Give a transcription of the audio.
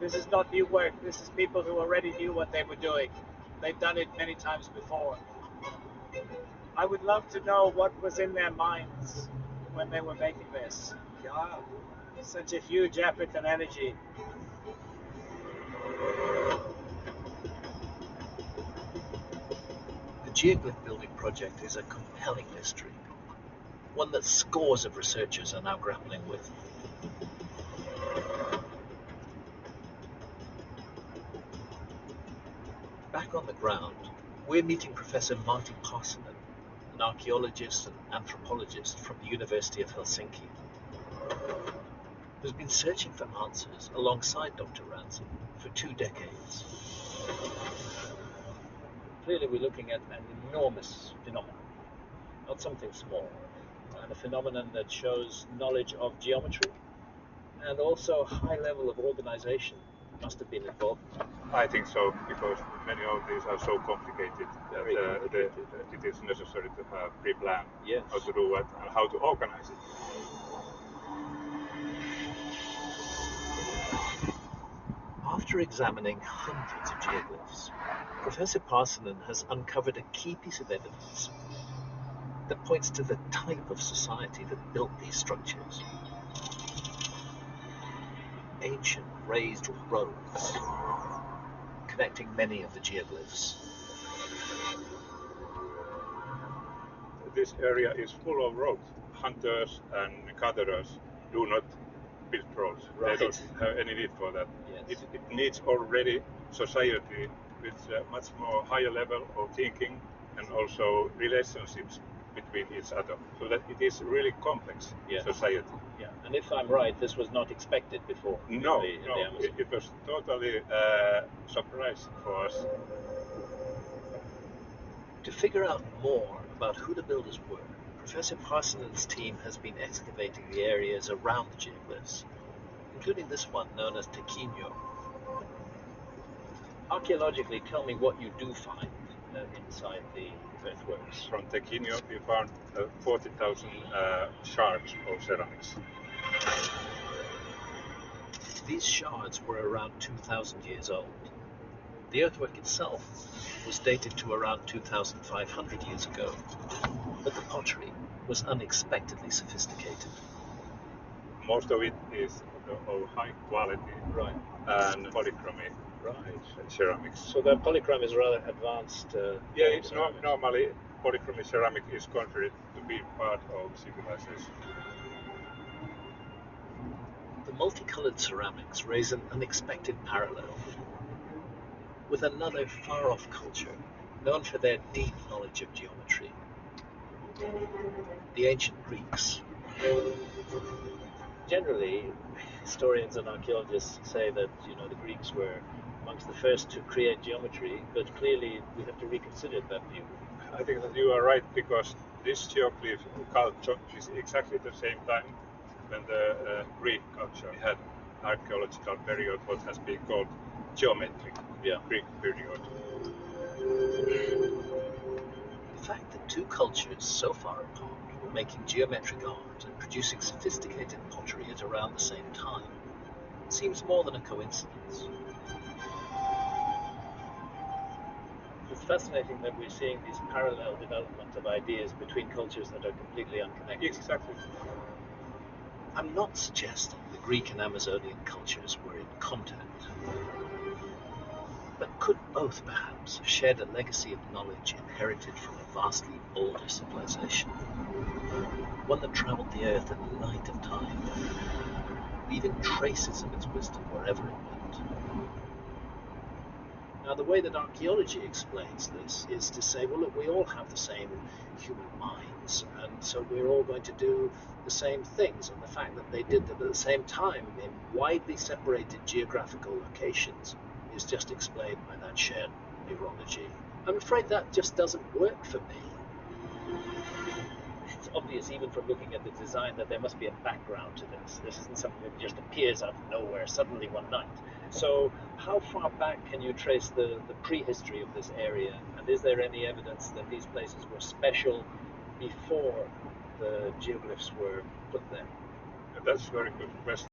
This is not new work. This is people who already knew what they were doing. They've done it many times before. I would love to know what was in their minds when they were making this. Yeah. Such a huge effort and energy. The geoglyph building project is a compelling mystery, one that scores of researchers are now grappling with. Back on the ground, we're meeting Professor Martti Parssinen, an archaeologist and anthropologist from the University of Helsinki, who's been searching for answers alongside Dr. Ransom for 2 decades. Clearly we're looking at an enormous phenomenon, not something small, and a phenomenon that shows knowledge of geometry and also a high level of organization must have been involved. I think so, because many of these are so complicated that it is necessary to have pre-plan how to do what and how to organize it. After examining hundreds of geoglyphs, Professor Parssinen has uncovered a key piece of evidence that points to the type of society that built these structures. Ancient raised roads connecting many of the geoglyphs. This area is full of roads. Hunters and gatherers do not build roads. Right. They don't have any need for that. Yes. It needs already society with a much more higher level of thinking and also relationships between each other, so that it is really complex society. Yeah, and if I'm right, this was not expected before. No, it was totally surprise for us. To figure out more about who the builders were, Professor Parssinen's team has been excavating the areas around the geoglyphs, including this one known as Tequinho. Archaeologically, tell me what you do find inside the earthworks. From Tequinho, we found 40,000 shards of ceramics. These shards were around 2,000 years old. The earthwork itself was dated to around 2,500 years ago, but the pottery was unexpectedly sophisticated. Most of it is of high quality, right, and polychromy. Right. Ceramics. So the polychrome is rather advanced. It's normally polychromy ceramic is considered to be part of civilization. The multicolored ceramics raise an unexpected parallel with another far-off culture known for their deep knowledge of geometry, the ancient Greeks. Generally, historians and archaeologists say that the Greeks were amongst the first to create geometry, but clearly we have to reconsider that view. I think that you are right, because this geoglyph culture is exactly the same time when the Greek culture had archaeological period, what has been called geometric Greek period. The fact that two cultures so far apart were making geometric art and producing sophisticated pottery at around the same time seems more than a coincidence. It's fascinating that we're seeing this parallel development of ideas between cultures that are completely unconnected. Exactly. I'm not suggesting the Greek and Amazonian cultures were in contact, but could both perhaps have shared a legacy of knowledge inherited from a vastly older civilization, one that traveled the earth in the night of time, leaving traces of its wisdom wherever it went. Now, the way that archaeology explains this is to say, well, look, we all have the same human minds, and so we're all going to do the same things. And the fact that they did them at the same time in widely separated geographical locations is just explained by that shared neurology. I'm afraid that just doesn't work for me. It's obvious, even from looking at the design, that there must be a background to this. This isn't something that just appears out of nowhere suddenly one night. So how far back can you trace the prehistory of this area? And is there any evidence that these places were special before the geoglyphs were put there? That's a very good question.